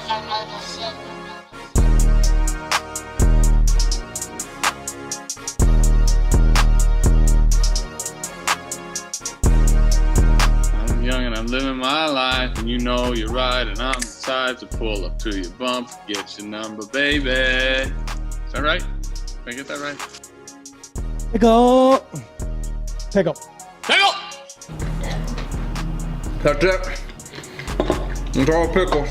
I'm young and I'm living my life, and you know you're right, and I'm the type to pull up to your bump, get your number, baby. Is that right? Did I get that right? Pickle. Pickle. Pickle! That's it. It's all pickles.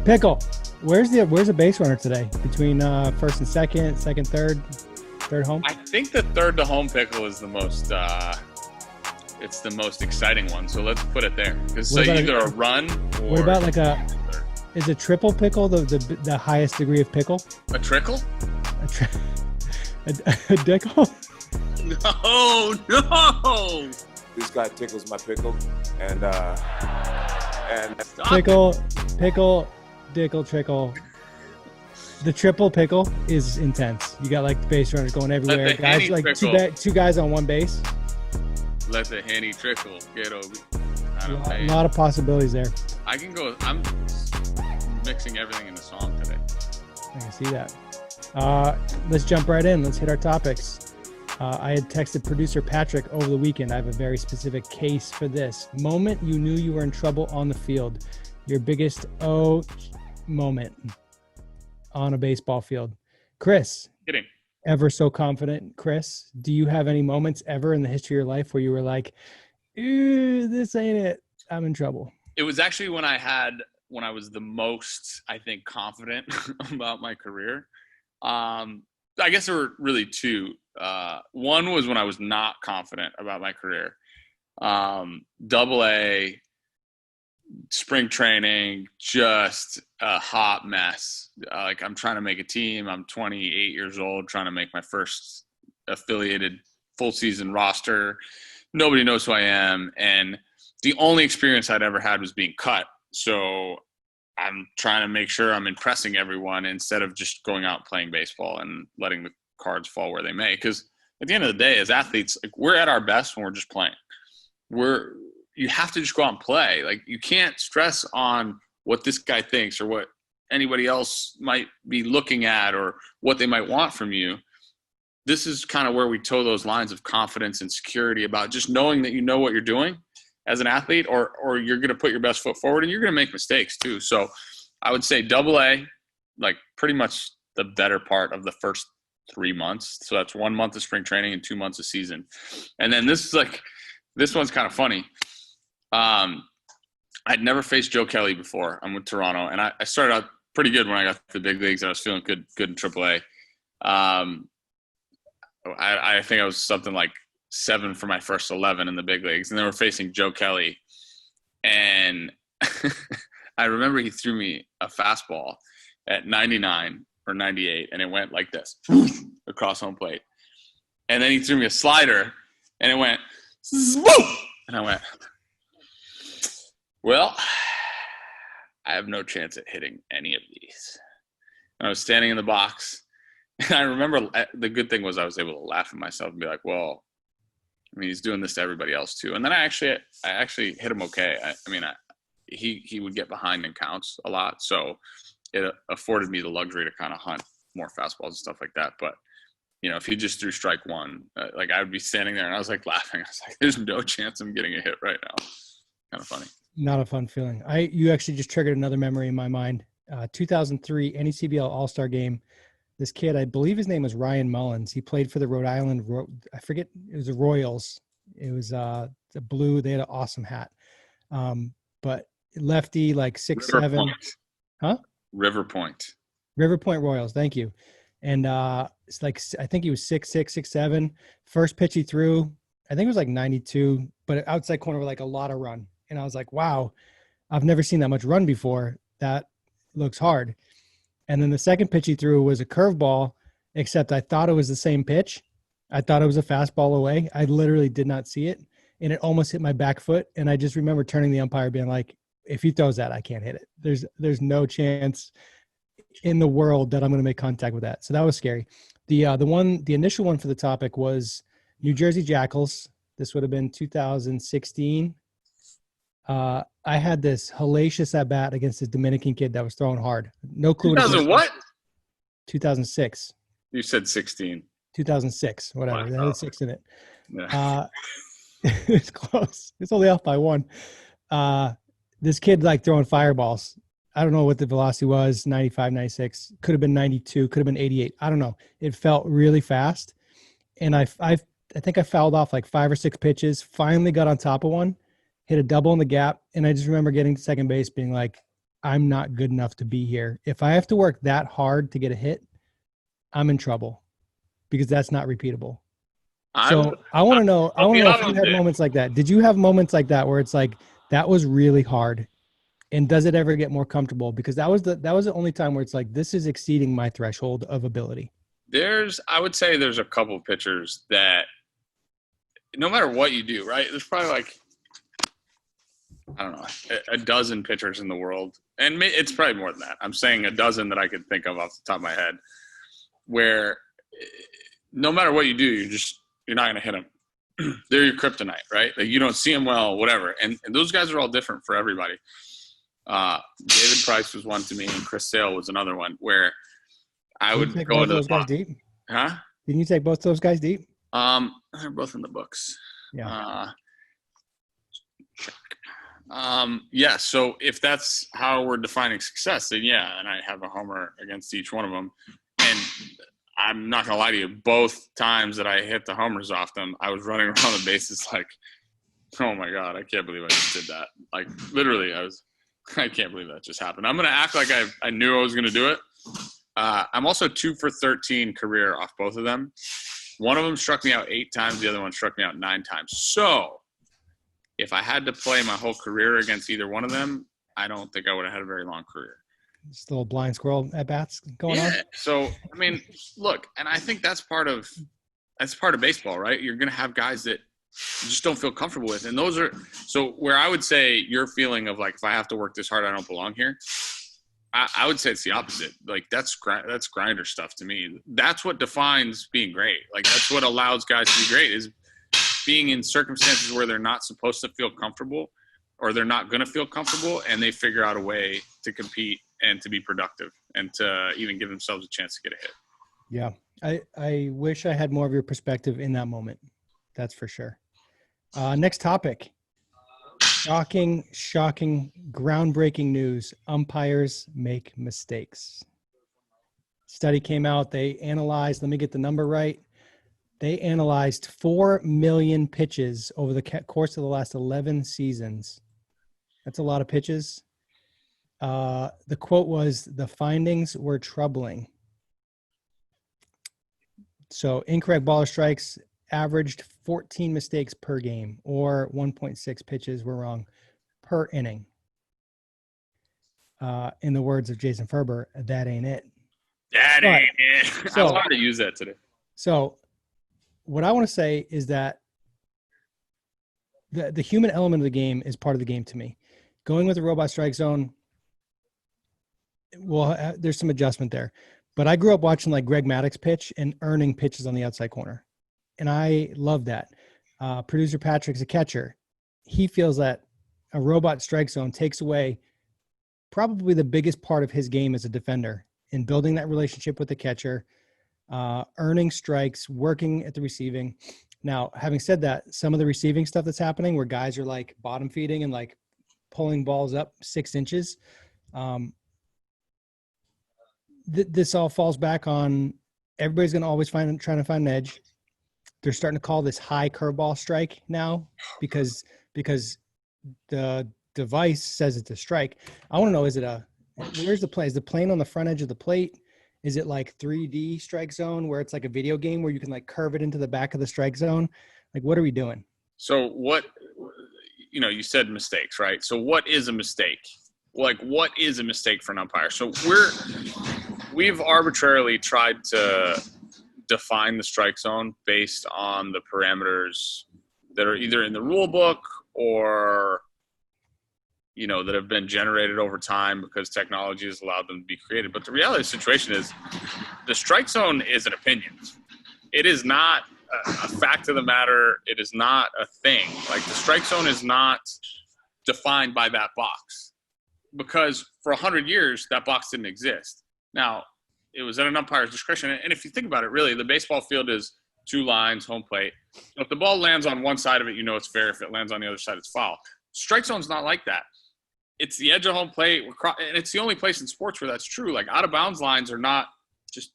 Pickle. Where's the base runner today? Between first and second, third home? I think the third to home pickle is the most it's the most exciting one, so let's put it there. Because so either a run or... What about like is a triple pickle the highest degree of pickle? A trickle? A dickle? No! This guy tickles my pickle, and Pickle, dickle, trickle. The triple pickle is intense. You got like the base runners going everywhere. Guys, like two guys on one base. Let the Henny trickle get over. A lot of possibilities there. I can go. I'm mixing everything in the song today. I can see that. Let's jump right in. Let's hit our topics. I had texted producer Patrick over the weekend. I have a very specific case for this. Moment you knew you were in trouble on the field. Your biggest moment on a baseball field. Chris. Kidding. Ever so confident, Chris? Do you have any moments ever in the history of your life where you were like, "Ew, this ain't it. I'm in trouble"? It was actually when I was the most, I think, confident about my career. I guess there were really two. One was when I was not confident about my career. Double A, spring training, just a hot mess. Like I'm trying to make a team. I'm 28 years old, trying to make my first affiliated full season roster. Nobody knows who I am. And the only experience I'd ever had was being cut. So I'm trying to make sure I'm impressing everyone instead of just going out and playing baseball and letting the cards fall where they may. Because at the end of the day, as athletes, like we're at our best when we're just playing. You have to just go out and play. Like you can't stress on what this guy thinks or what anybody else might be looking at or what they might want from you. This is kind of where we toe those lines of confidence and security about just knowing that you know what you're doing as an athlete, or you're going to put your best foot forward, and you're going to make mistakes too. So I would say Double A, like pretty much the better part of the first 3 months. So that's 1 month of spring training and 2 months of season. And then this one's kind of funny. I'd never faced Joe Kelly before. I'm with Toronto, and I started out pretty good when I got to the big leagues. I was feeling good in AAA. I think I was something like 7 for my first 11 in the big leagues, and then we're facing Joe Kelly. And I remember he threw me a fastball at 99 or 98, and it went like this across home plate. And then he threw me a slider, and it went, and I went, well, I have no chance at hitting any of these. And I was standing in the box, and I remember the good thing was I was able to laugh at myself and be like, well, I mean, he's doing this to everybody else too. And then I actually hit him okay. He would get behind in counts a lot, so it afforded me the luxury to kind of hunt more fastballs and stuff like that. But if he just threw strike one, like I would be standing there and I was like laughing. I was like, there's no chance I'm getting a hit right now. Kind of funny. Not a fun feeling. You actually just triggered another memory in my mind. 2003 NECBL All-Star Game. This kid, I believe his name was Ryan Mullins. He played for the Rhode Island. I forget. It was the Royals. It was the blue. They had an awesome hat. But lefty, like 6'7". Huh? River Point Royals. Thank you. And it's like, I think he was 6'6", 6'7". First pitch he threw, I think it was like 92, but outside corner with like a lot of run. And I was like, wow, I've never seen that much run before. That looks hard. And then the second pitch he threw was a curveball, except I thought it was the same pitch. I thought it was a fastball away. I literally did not see it. And it almost hit my back foot. And I just remember turning the umpire being like, if he throws that, I can't hit it. There's no chance in the world that I'm going to make contact with that. So that was scary. The initial one for the topic was New Jersey Jackals. This would have been 2016. I had this hellacious at bat against this Dominican kid that was throwing hard. No clue. 2000 what? 2006. You said 16. 2006, whatever. Wow. They had 6 in it. Yeah. It's close. It's only off by 1. This kid like throwing fireballs. I don't know what the velocity was, 95, 96. Could have been 92, could have been 88. I don't know. It felt really fast. And I think I fouled off like 5 or 6 pitches, finally got on top of one, hit a double in the gap. And I just remember getting to second base being like, I'm not good enough to be here. If I have to work that hard to get a hit, I'm in trouble because that's not repeatable. So I want to know if you had moments like that. Did you have moments like that where it's like, that was really hard? And does it ever get more comfortable? Because that was the only time where it's like, this is exceeding my threshold of ability. I would say there's a couple of pitchers that no matter what you do, right? There's probably like, I don't know, a dozen pitchers in the world. And it's probably more than that. I'm saying a dozen that I could think of off the top of my head where no matter what you do, you're not going to hit them. They're your kryptonite, right? Like you don't see them well, whatever. And those guys are all different for everybody. David Price was one to me, and Chris Sale was another one where I would go into those guys deep. Huh? Didn't you take both those guys deep? They're both in the books. Yeah. Yeah. So if that's how we're defining success, then yeah, and I have a homer against each one of them. And I'm not gonna lie to you, both times that I hit the homers off them, I was running around the bases like, oh my God, I can't believe I just did that. Like literally, I can't believe that just happened. I'm gonna act like I knew I was gonna do it. I'm also 2 for 13 career off both of them. One of them struck me out 8 times. The other one struck me out 9 times. So if I had to play my whole career against either one of them, I don't think I would have had a very long career. Just a little blind squirrel at bats going on. So, I mean, look, and I think that's part of baseball, right? You're going to have guys that you just don't feel comfortable with. And those are – so where I would say your feeling of like, if I have to work this hard, I don't belong here, I would say it's the opposite. Like that's grinder stuff to me. That's what defines being great. Like that's what allows guys to be great is being in circumstances where they're not supposed to feel comfortable or they're not going to feel comfortable, and they figure out a way to compete and to be productive and to even give themselves a chance to get a hit. Yeah. I wish I had more of your perspective in that moment. That's for sure. Next topic. Shocking, groundbreaking news. Umpires make mistakes. Study came out. They analyzed, let me get the number right. They analyzed 4 million pitches over the course of the last 11 seasons. That's a lot of pitches. The quote was, the findings were troubling. So incorrect ball or strikes averaged 14 mistakes per game, or 1.6 pitches were wrong per inning. In the words of Jason Ferber, that ain't it. That ain't it. I wanted to use that today. So what I want to say is that the human element of the game is part of the game to me. Going with the robot strike zone, well, there's some adjustment there. But I grew up watching like Greg Maddux pitch and earning pitches on the outside corner. And I love that. Producer Patrick's a catcher. He feels that a robot strike zone takes away probably the biggest part of his game as a defender in building that relationship with the catcher, earning strikes, working at the receiving. Now, having said that, some of the receiving stuff that's happening where guys are like bottom feeding and like pulling balls up 6 inches, this all falls back on everybody's going to always trying to find an edge. They're starting to call this high curveball strike now because the device says it's a strike. I want to know, where's the plane? Is the plane on the front edge of the plate? Is it like 3D strike zone where it's like a video game where you can like curve it into the back of the strike zone? Like, what are we doing? So what, you said mistakes, right? So what is a mistake? Like, what is a mistake for an umpire? So we've arbitrarily tried to define the strike zone based on the parameters that are either in the rule book or, that have been generated over time because technology has allowed them to be created. But the reality of the situation is the strike zone is an opinion. It is not a fact of the matter. It is not a thing. Like the strike zone is not defined by that box, because for 100 years that box didn't exist. Now, it was at an umpire's discretion. And if you think about it, really, the baseball field is 2 lines, home plate. So if the ball lands on one side of it, it's fair. If it lands on the other side, it's foul. Strike zone's not like that. It's the edge of home plate. And it's the only place in sports where that's true. Like, out of bounds lines are not just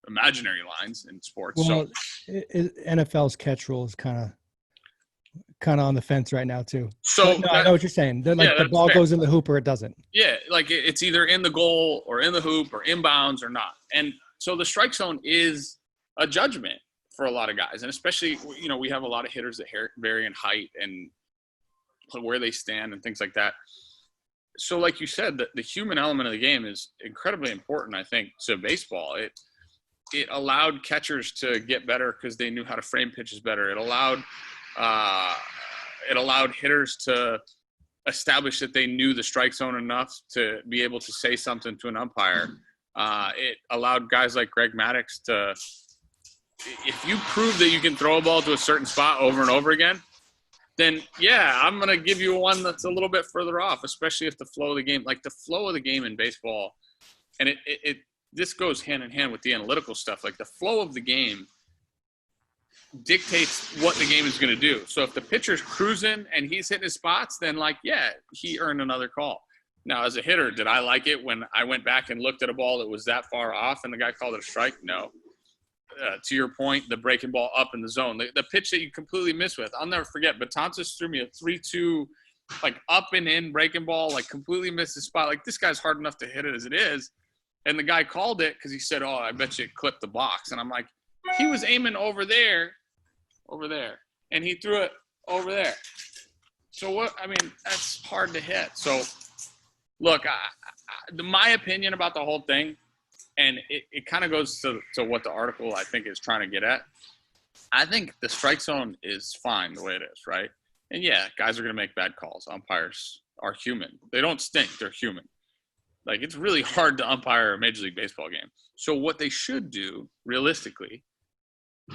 imaginary lines in sports. Well, NFL's catch rule is kind of on the fence right now too. So no, I know what you're saying. The ball goes in the hoop or it doesn't. Yeah, like it's either in the goal or in the hoop or inbounds or not. And so the strike zone is a judgment for a lot of guys, and especially we have a lot of hitters that vary in height and where they stand and things like that. So like you said, the human element of the game is incredibly important, I think, to baseball. It allowed catchers to get better because they knew how to frame pitches better. It allowed hitters to establish that they knew the strike zone enough to be able to say something to an umpire. It allowed guys like Greg Maddux to, if you prove that you can throw a ball to a certain spot over and over again, then yeah, I'm going to give you one that's a little bit further off, especially if the flow of the game, like the flow of the game in baseball, and this goes hand in hand with the analytical stuff. Like the flow of the game dictates what the game is going to do. So if the pitcher's cruising and he's hitting his spots, then he earned another call. Now, as a hitter, did I like it when I went back and looked at a ball that was that far off and the guy called it a strike? No. To your point, the breaking ball up in the zone, the pitch that you completely miss with. I'll never forget. Betances threw me a 3-2, up and in breaking ball, completely missed his spot. This guy's hard enough to hit it as it is. And the guy called it because he said, "Oh, I bet you it clipped the box." And I'm like, he was aiming over there, and he threw it over there. So that's hard to hit. So look, my opinion about the whole thing, and it kind of goes to what the article I think is trying to get at. I think the strike zone is fine the way it is, right? And yeah, guys are going to make bad calls. Umpires are human. They don't stink. They're human. It's really hard to umpire a Major League Baseball game. So what they should do, realistically,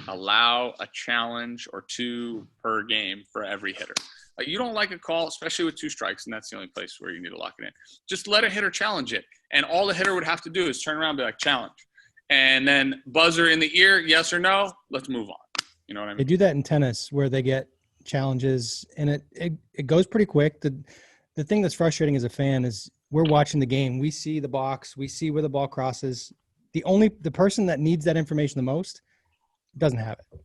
allow a challenge or 2 per game for every hitter. You don't like a call, especially with 2 strikes, and that's the only place where you need to lock it in. Just let a hitter challenge it. And all the hitter would have to do is turn around and be like, challenge. And then buzzer in the ear, yes or no, let's move on. You know what I mean? They do that in tennis where they get challenges, and it goes pretty quick. The thing that's frustrating as a fan is we're watching the game. We see the box. We see where the ball crosses. The person that needs that information the most doesn't have it.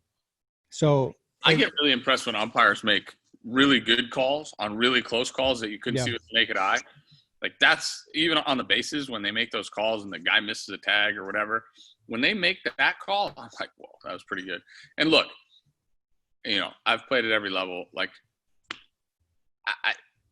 So I get really impressed when umpires make really good calls on really close calls that you couldn't see with the naked eye. That's even on the bases when they make those calls and the guy misses a tag or whatever. When they make that call, I'm like, whoa, that was pretty good. And look, I've played at every level.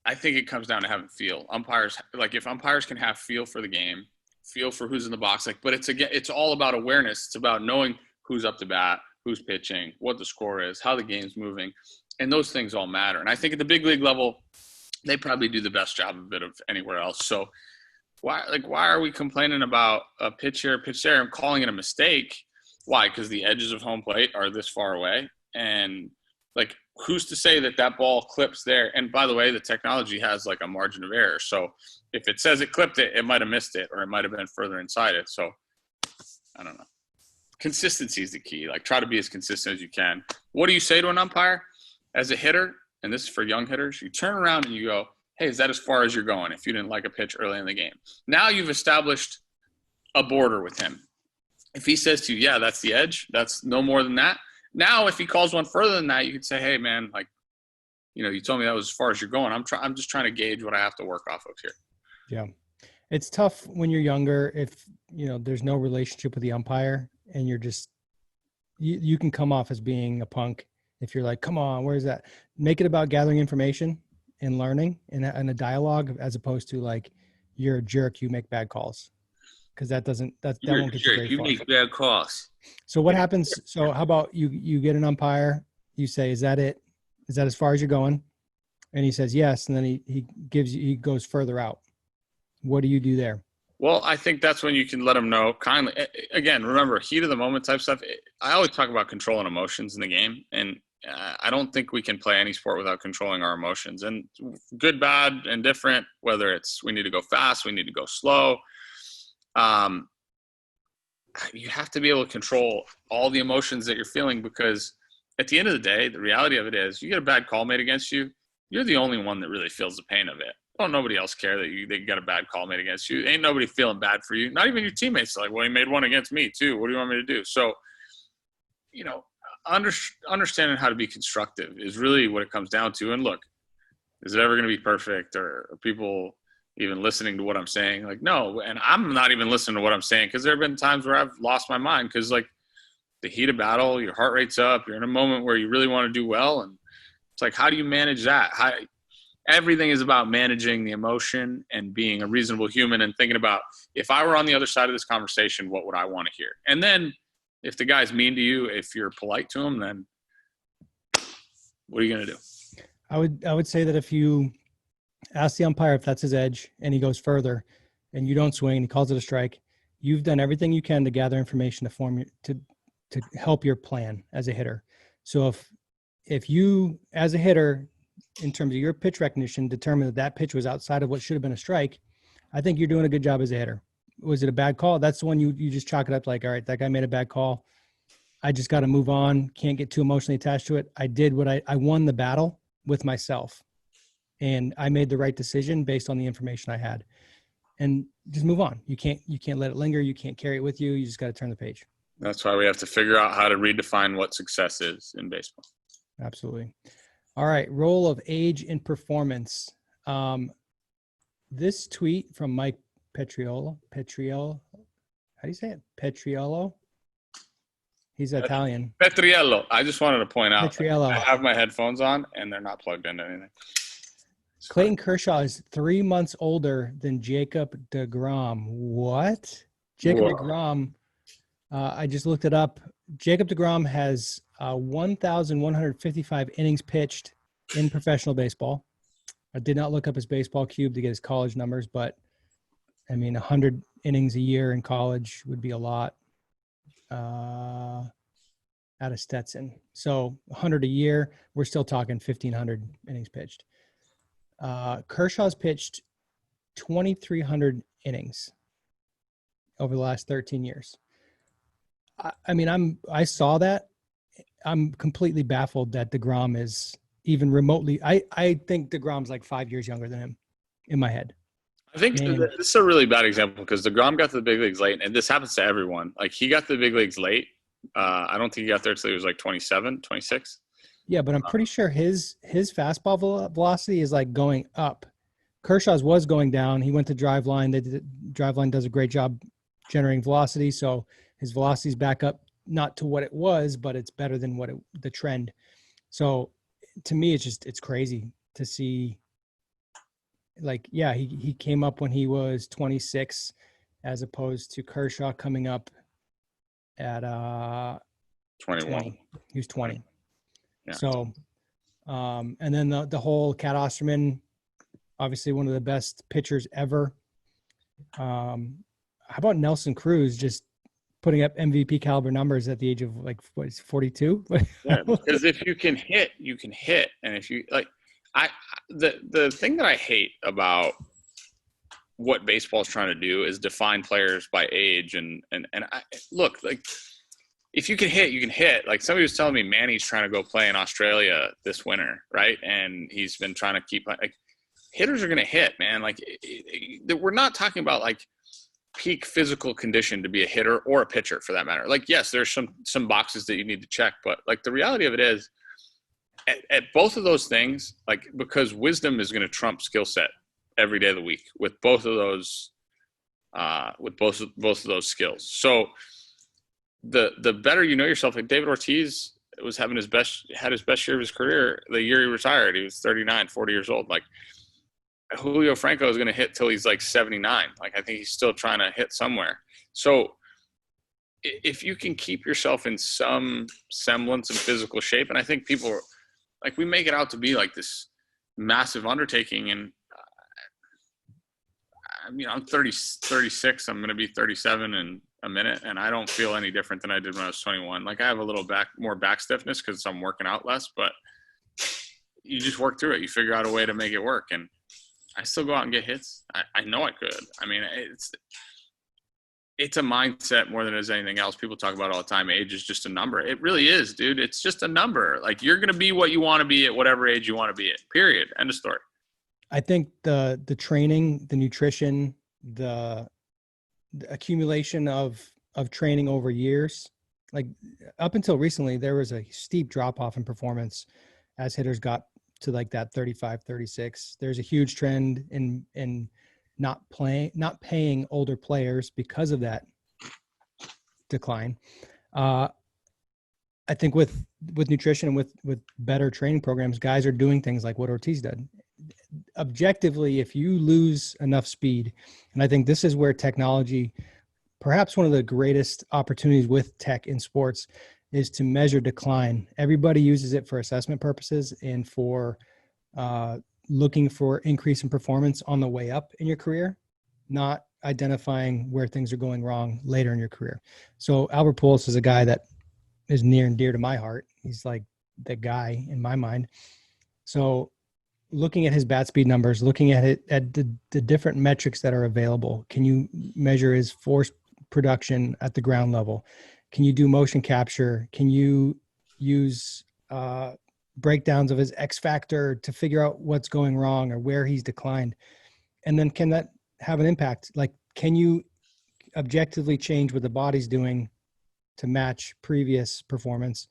I think it comes down to having feel. Umpires, if umpires can have feel for the game, feel for who's in the box, but it's all about awareness. It's about knowing who's up to bat, who's pitching, what the score is, how the game's moving, and those things all matter. And I think at the big league level, they probably do the best job of it of anywhere else. So why are we complaining about a pitch here, pitch there, and calling it a mistake? Why? Because the edges of home plate are this far away, and who's to say that ball clips there? And by the way, the technology has a margin of error. So if it says it clipped it, it might have missed it, or it might have been further inside it. So I don't know. Consistency is the key. Try to be as consistent as you can. What do you say to an umpire as a hitter? And this is for young hitters. You turn around and you go, hey, is that as far as you're going? If you didn't like a pitch early in the game. Now you've established a border with him. If he says to you, yeah, that's the edge, that's no more than that. Now, if he calls one further than that, you could say, hey, man, you told me that was as far as you're going. I'm just trying to gauge what I have to work off of here. Yeah. It's tough when you're younger if, there's no relationship with the umpire and you're just you can come off as being a punk if you're like, come on, where's that? Make it about gathering information and learning and a dialogue as opposed to you're a jerk, you make bad calls. Because that won't get you very far. You make bad calls. So what happens? So how about you get an umpire, you say, is that it? Is that as far as you're going? And he says yes, and then he goes further out. What do you do there? Well, I think that's when you can let them know kindly. Again, remember, heat of the moment type stuff. I always talk about controlling emotions in the game, and I don't think we can play any sport without controlling our emotions, and good, bad, and different, whether it's we need to go fast, we need to go slow. You have to be able to control all the emotions that you're feeling, because at the end of the day, the reality of it is you get a bad call made against you, you're the only one that really feels the pain of it. Don't nobody else care that you got a bad call made against you. Ain't nobody feeling bad for you. Not even your teammates. Like, well, he made one against me too. What do you want me to do? So, understanding how to be constructive is really what it comes down to. And look, is it ever going to be perfect, or are people even listening to what I'm saying? Like, no. And I'm not even listening to what I'm saying, because there have been times where I've lost my mind, because like the heat of battle, your heart rate's up, you're in a moment where you really want to do well. And it's like, how do you manage that? Everything is about managing the emotion and being a reasonable human and thinking about, if I were on the other side of this conversation, what would I want to hear? And then if the guy's mean to you, if you're polite to him, then what are you going to do? I would say that if you ask the umpire if that's his edge and he goes further and you don't swing and he calls it a strike, you've done everything you can to gather information to help your plan as a hitter. So if you, as a hitter, in terms of your pitch recognition, determine that pitch was outside of what should have been a strike, I think you're doing a good job as a hitter. Was it a bad call? That's the one you just chalk it up like, all right, that guy made a bad call. I just got to move on. Can't get too emotionally attached to it. I did what I won the battle with myself, and I made the right decision based on the information I had, and just move on. You can't let it linger. You can't carry it with you. You just got to turn the page. That's why we have to figure out how to redefine what success is in baseball. Absolutely. All right. Role of age in performance. This tweet from Mike Petriolo. How do you say it? Petriolo. He's Italian. Petriello. I just wanted to point out, Petriello. I have my headphones on and they're not plugged into anything. Clayton Kershaw is 3 months older than Jacob DeGrom. What? Jacob DeGrom. I just looked it up. Jacob DeGrom has 1,155 innings pitched in professional baseball. I did not look up his baseball cube to get his college numbers, but I mean, 100 innings a year in college would be a lot out of Stetson. So 100 a year, we're still talking 1,500 innings pitched. Kershaw's pitched 2,300 innings over the last 13 years. I saw that. I'm completely baffled that DeGrom is even remotely. I think DeGrom's like 5 years younger than him in my head. I think this is a really bad example, because DeGrom got to the big leagues late, and this happens to everyone. Like, he got to the big leagues late. I don't think he got there until he was like 27, 26. Yeah, but I'm pretty sure his fastball velocity is like going up. Kershaw's was going down. He went to Driveline. Driveline does a great job generating velocity, so his velocity's back up, not to what it was, but it's better than the trend. So to me, it's crazy to see. Like, yeah, he came up when he was 26, as opposed to Kershaw coming up at 21. 20. He was 20. Yeah. So, and then the whole Cat Osterman, obviously one of the best pitchers ever. How about Nelson Cruz just putting up MVP caliber numbers at the age of like 42? Yeah, because if you can hit, you can hit, and if you like. The thing that I hate about what baseball is trying to do is define players by age, and look, like, if you can hit, you can hit. Like, somebody was telling me Manny's trying to go play in Australia this winter, right? And he's been trying to keep, like, hitters are going to hit, man. Like, we're not talking about like peak physical condition to be a hitter or a pitcher for that matter. Like, yes, there's some boxes that you need to check, but like the reality of it is, at both of those things, like, because wisdom is going to trump skill set every day of the week with both of those, both of those skills. So the better you know yourself, like David Ortiz was had his best year of his career the year he retired. He was 39, 40 years old. Like, Julio Franco is going to hit till he's like 79. Like, I think he's still trying to hit somewhere. So if you can keep yourself in some semblance of physical shape, and I think people are, like, we make it out to be like this massive undertaking. And I mean, I'm 36. I'm going to be 37 in a minute, and I don't feel any different than I did when I was 21. Like I have a little more back stiffness because I'm working out less, but you just work through it. You figure out a way to make it work, and I still go out and get hits. I know I could. I mean, it's a mindset more than it is anything else. People talk about it all the time. Age is just a number. It really is, dude. It's just a number. Like you're going to be what you want to be at whatever age you want to be at, period. End of story. I think the training, the nutrition, the accumulation of training over years, like up until recently, there was a steep drop off in performance as hitters got to like that 35, 36. There's a huge trend in not paying older players because of that decline. I think with nutrition and with better training programs, guys are doing things like what Ortiz did. Objectively, if you lose enough speed, and I think this is where technology, perhaps one of the greatest opportunities with tech in sports, is to measure decline. Everybody uses it for assessment purposes and for looking for increase in performance on the way up in your career, not identifying where things are going wrong later in your career. So Albert Pujols is a guy that is near and dear to my heart. He's like the guy in my mind. So looking at his bat speed numbers, looking at it at the different metrics that are available, can you measure his force production at the ground level? Can you do motion capture? Can you use breakdowns of his X factor to figure out what's going wrong or where he's declined? And then can that have an impact? Like, can you objectively change what the body's doing to match previous performance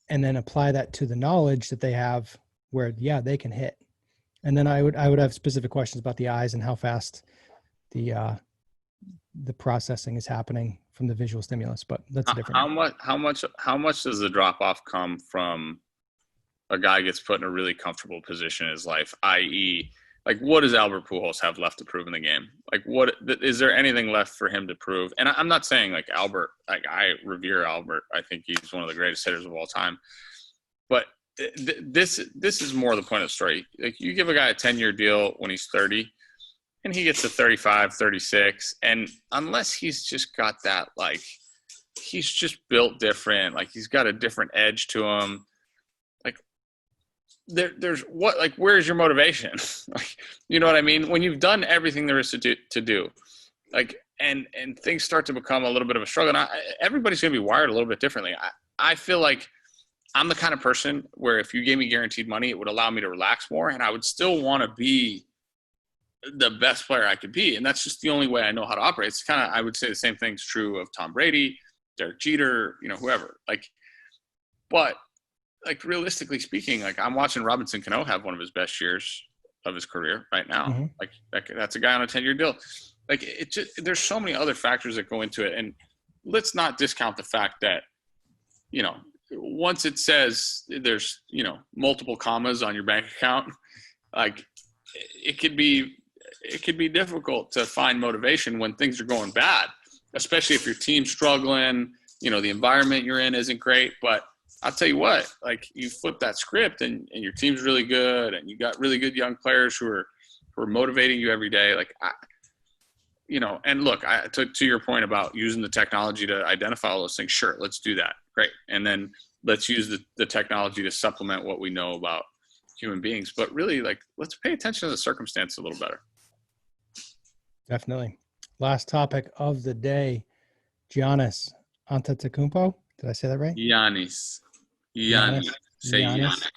and then apply that to the knowledge that they have where, yeah, they can hit? And then I would have specific questions about the eyes and how fast the processing is happening from the visual stimulus, but that's a different. How much does the drop off come from a guy gets put in a really comfortable position in his life, i.e., like what does Albert Pujols have left to prove in the game? Like what is there anything left for him to prove? And I'm not saying like Albert, like I revere Albert. I think he's one of the greatest hitters of all time. But this is more the point of the story. Like you give a guy a 10-year deal when he's 30 and he gets to 35, 36. And unless he's just got that, like he's just built different, like he's got a different edge to him. There's what, like, where's your motivation? Like, you know what I mean? When you've done everything there is to do, like, and things start to become a little bit of a struggle. And everybody's going to be wired a little bit differently. I feel like I'm the kind of person where if you gave me guaranteed money, it would allow me to relax more and I would still want to be the best player I could be. And that's just the only way I know how to operate. It's kind of, I would say the same thing's true of Tom Brady, Derek Jeter, you know, whoever. Like realistically speaking, like I'm watching Robinson Cano have one of his best years of his career right now. Mm-hmm. Like that's a guy on a 10-year deal. Like it just, there's so many other factors that go into it. And let's not discount the fact that, you know, once it says there's, you know, multiple commas on your bank account, like it could be difficult to find motivation when things are going bad, especially if your team's struggling, you know, the environment you're in isn't great. But I'll tell you what, like you flip that script and your team's really good and you got really good young players who are motivating you every day. Like, you know, and look, to your point about using the technology to identify all those things, sure, let's do that. Great. And then let's use the technology to supplement what we know about human beings. But really, like, let's pay attention to the circumstance a little better. Definitely. Last topic of the day, Giannis Antetekoumnpo. Did I say that right? Giannis. Say Giannis.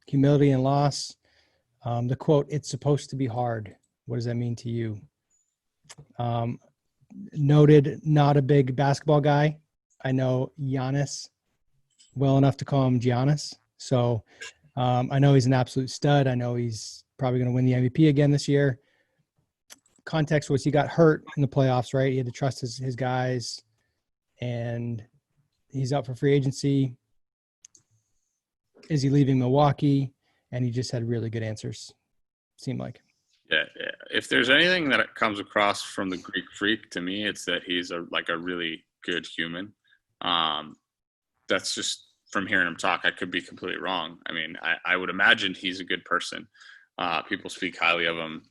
Humility and loss. The quote, "It's supposed to be hard." What does that mean to you? Noted, not a big basketball guy. I know Giannis well enough to call him Giannis. So I know he's an absolute stud. I know he's probably going to win the MVP again this year. Context was he got hurt in the playoffs, right? He had to trust his guys, and he's up for free agency. Is he leaving Milwaukee? And he just had really good answers, seemed like. Yeah. If there's anything that comes across from the Greek Freak to me, it's that he's a really good human. That's just from hearing him talk. I could be completely wrong. I mean, I would imagine he's a good person. People speak highly of him,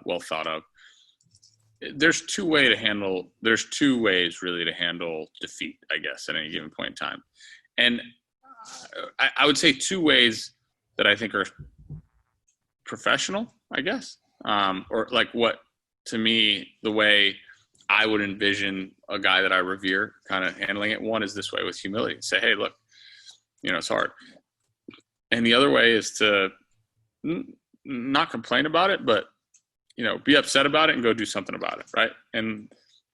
well thought of. there's two ways really to handle defeat, I guess, at any given point in time. And I would say two ways that I think are professional, I guess, or like what, to me, the way I would envision a guy that I revere kind of handling it. One is this way, with humility. Say, hey, look, it's hard. And the other way is to not complain about it, but, be upset about it and go do something about it, right? And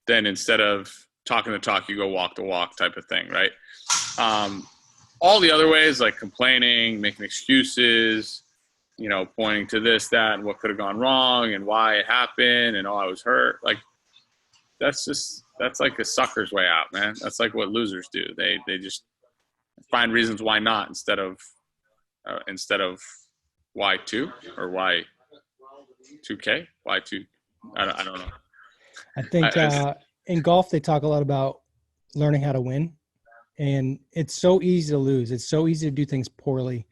then instead of talking the talk, you go walk the walk type of thing, right? All the other ways, like complaining, making excuses, pointing to this, that, and what could have gone wrong and why it happened and, I was hurt. Like, that's like a sucker's way out, man. That's like what losers do. They just find reasons why not instead of why 2 or why 2K, why 2. I don't know. I think in golf they talk a lot about learning how to win, and it's so easy to lose. It's so easy to do things poorly,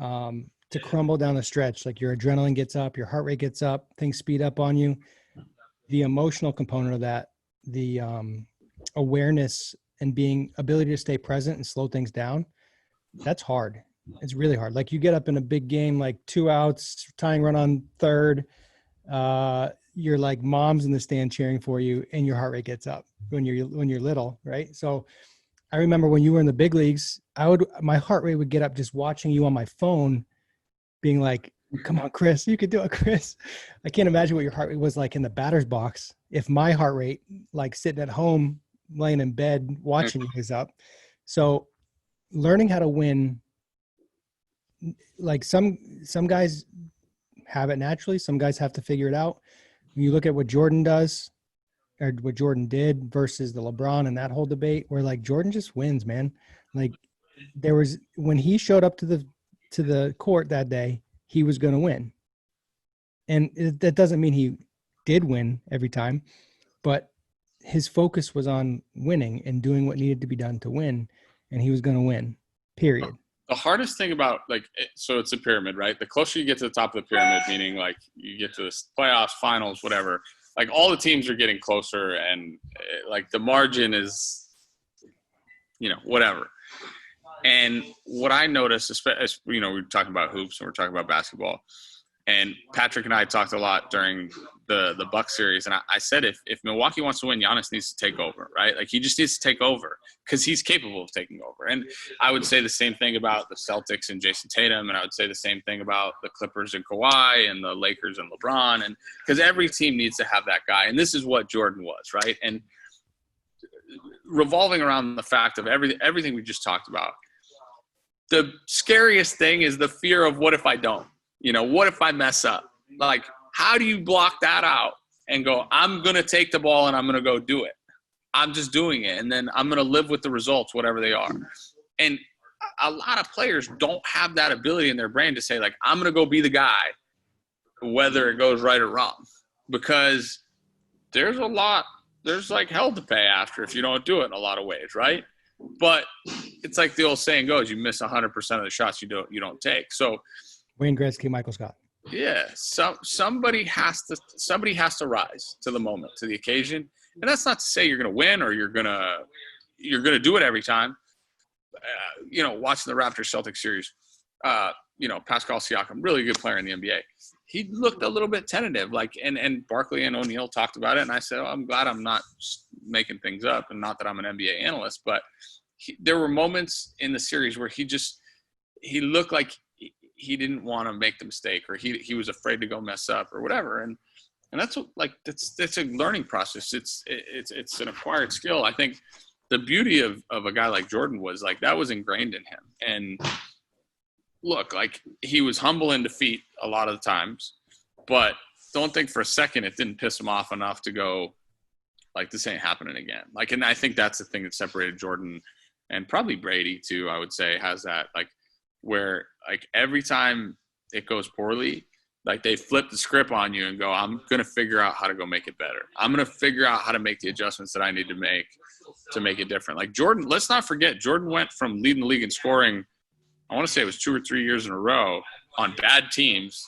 to crumble down the stretch. Like your adrenaline gets up, your heart rate gets up, things speed up on you. The emotional component of that, the awareness and ability to stay present and slow things down, that's hard. It's really hard. Like you get up in a big game, like 2 outs, tying run on third. You're like mom's in the stand cheering for you, and your heart rate gets up when you're little, right? So I remember when you were in the big leagues, my heart rate would get up just watching you on my phone, being like, come on, Chris, you could do it, Chris. I can't imagine what your heart rate was like in the batter's box. If my heart rate, like sitting at home, laying in bed, watching you, is up. So learning how to win, like some guys have it naturally. Some guys have to figure it out. When you look at what Jordan does or what Jordan did versus the LeBron and that whole debate, where like Jordan just wins, man. Like when he showed up to the court that day, he was going to win. And that doesn't mean he did win every time, but his focus was on winning and doing what needed to be done to win. And he was going to win, period. The hardest thing about so it's a pyramid, right? The closer you get to the top of the pyramid, meaning like you get to the playoffs, finals, whatever, like all the teams are getting closer and like the margin is, whatever. And what I noticed, especially, we're talking about hoops and we're talking about basketball, and Patrick and I talked a lot during the Bucks series. And I said, if Milwaukee wants to win, Giannis needs to take over, right? Like he just needs to take over because he's capable of taking over. And I would say the same thing about the Celtics and Jason Tatum. And I would say the same thing about the Clippers and Kawhi and the Lakers and LeBron. And because every team needs to have that guy. And this is what Jordan was, right? And revolving around the fact of everything we just talked about, the scariest thing is the fear of what if I don't? What if I mess up? Like, how do you block that out and go, I'm going to take the ball and I'm going to go do it. I'm just doing it. And then I'm going to live with the results, whatever they are. And a lot of players don't have that ability in their brain to say, like, I'm going to go be the guy, whether it goes right or wrong, because there's like hell to pay after if you don't do it in a lot of ways. Right. But it's like the old saying goes, you miss 100% of the shots you don't take. So Wayne Gretzky, Michael Scott. Yeah, somebody has to rise to the moment, to the occasion, and that's not to say you're going to win or you're going to do it every time. Watching the Raptors Celtics series, Pascal Siakam, really good player in the NBA. He looked a little bit tentative, like, and Barkley and O'Neal talked about it, and I said, I'm glad I'm not making things up, and not that I'm an NBA analyst, but there were moments in the series where he looked like he didn't want to make the mistake, or he was afraid to go mess up or whatever. And that's that's a learning process. It's an acquired skill. I think the beauty of a guy like Jordan was like, that was ingrained in him. And look, like he was humble in defeat a lot of the times, but don't think for a second it didn't piss him off enough to go like, this ain't happening again. Like, and I think that's the thing that separated Jordan and probably Brady too, I would say, has that, like, where like every time it goes poorly, like they flip the script on you and go, I'm going to figure out how to go make it better. I'm going to figure out how to make the adjustments that I need to make it different. Like Jordan, let's not forget, Jordan went from leading the league in scoring, I want to say it was 2 or 3 years in a row on bad teams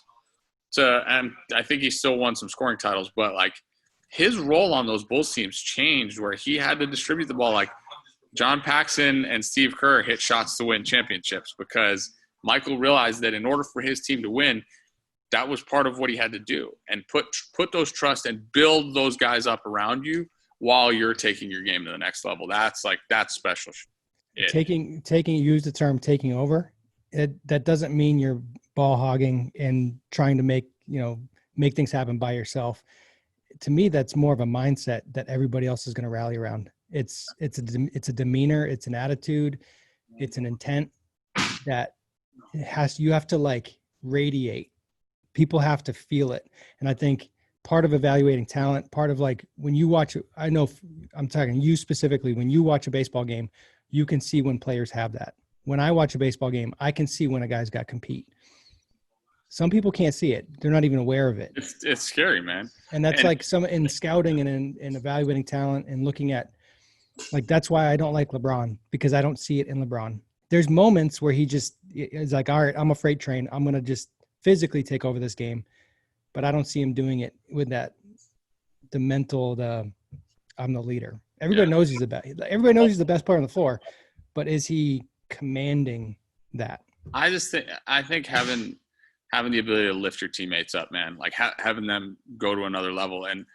and I think he still won some scoring titles, but like his role on those Bulls teams changed where he had to distribute the ball. Like John Paxson and Steve Kerr hit shots to win championships because Michael realized that in order for his team to win, that was part of what he had to do, and put those trust and build those guys up around you while you're taking your game to the next level. That's special. Use the term taking over. That doesn't mean you're ball hogging and trying to make things happen by yourself. To me, that's more of a mindset that everybody else is going to rally around. It's a demeanor, it's an attitude, it's an intent that you have to like radiate. People have to feel it. And I think part of evaluating talent, part of like when you watch, I know I'm talking you specifically, when you watch a baseball game, you can see when players have that. When I watch a baseball game, I can see when a guy's got compete. Some people can't see it. They're not even aware of it. It's scary, man. And that's like some in scouting and in evaluating talent and looking at, like, that's why I don't like LeBron, because I don't see it in LeBron. There's moments where he just is like, all right, I'm a freight train. I'm going to just physically take over this game. But I don't see him doing it with I'm the leader. Everybody knows he's the best. Everybody knows he's the best player on the floor, but is he commanding that? I think having the ability to lift your teammates up, man, like having them go to another level. And,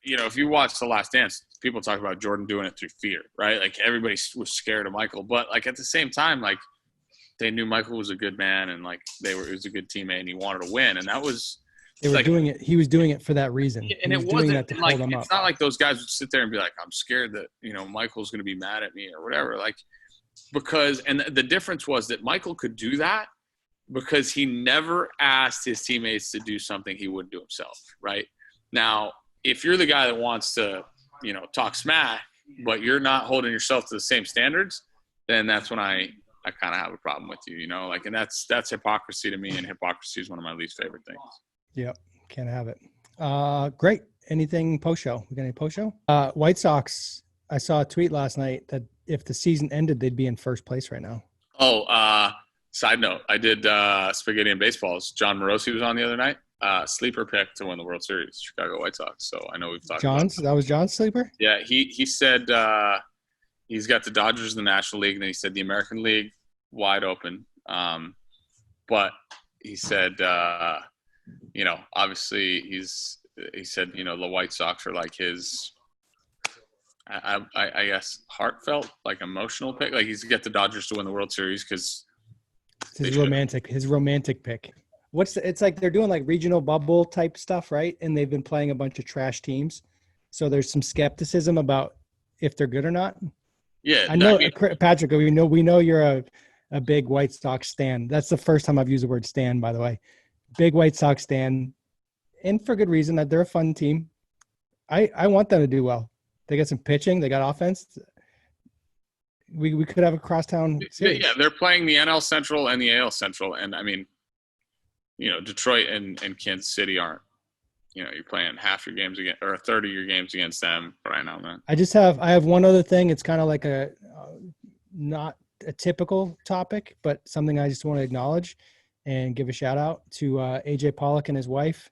if you watch The Last Dance, people talk about Jordan doing it through fear, right? Like everybody was scared of Michael, but like at the same time, like they knew Michael was a good man and like he was a good teammate and he wanted to win. And that was, they were doing it. He was doing it for that reason. And it wasn't like, it's up. not like those guys would sit there and be like, I'm scared that, Michael's going to be mad at me or whatever. Like, and the difference was that Michael could do that because he never asked his teammates to do something he wouldn't do himself. Right now, if you're the guy that wants to, talk smack, but you're not holding yourself to the same standards, then that's when I kind of have a problem with you, and that's hypocrisy to me. And hypocrisy is one of my least favorite things. Yep. Can't have it. Great. Anything post show? We got any post show? White Sox. I saw a tweet last night that if the season ended, they'd be in first place right now. Oh, side note. I did Spaghetti and Baseballs. John Morosi was on the other night. Sleeper pick to win the World Series, Chicago White Sox. So I know we've talked about that. That was John's sleeper? Yeah. He said he's got the Dodgers in the National League, and then he said the American League wide open. But he said, obviously he said, the White Sox are like his, I guess, heartfelt, like emotional pick. Like he's got the Dodgers to win the World Series because his romantic pick. It's like they're doing like regional bubble type stuff, right? And they've been playing a bunch of trash teams. So there's some skepticism about if they're good or not. Yeah. I know, Patrick, we know you're a big White Sox stan. That's the first time I've used the word stan, by the way. Big White Sox stan. And for good reason, that they're a fun team. I want them to do well. They got some pitching. They got offense. We could have a crosstown series. Yeah, they're playing the NL Central and the AL Central. And, I mean, Detroit and Kansas City aren't, you're playing half your games against, or a third of your games against them right now, man. I have one other thing. It's kind of like not a typical topic, but something I just want to acknowledge and give a shout out to AJ Pollock and his wife.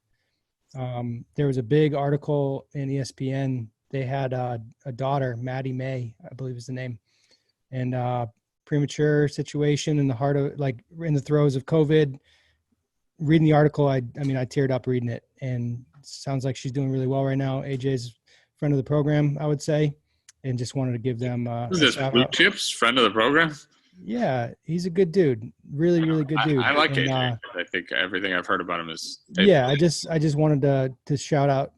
There was a big article in ESPN. They had a daughter, Maddie May, I believe is the name, and premature situation in the heart of, like, in the throes of COVID. Reading the article, I teared up reading it, and sounds like she's doing really well right now. AJ's friend of the program, I would say, and just wanted to give them Who's this, Blue Chips, friend of the program? Yeah, he's a good dude. Really, really good dude. I like AJ. I think everything I've heard about him is – yeah, I just wanted to shout out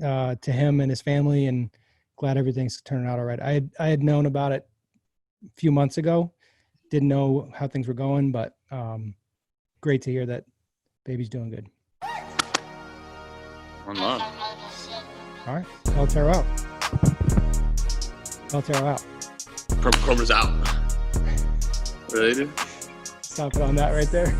to him and his family, and glad everything's turning out all right. I had known about it a few months ago. Didn't know how things were going, but great to hear that baby's doing good. One love. All right. Pelotero out. Pelotero out. Cobra's out. Related? Stop it on that right there.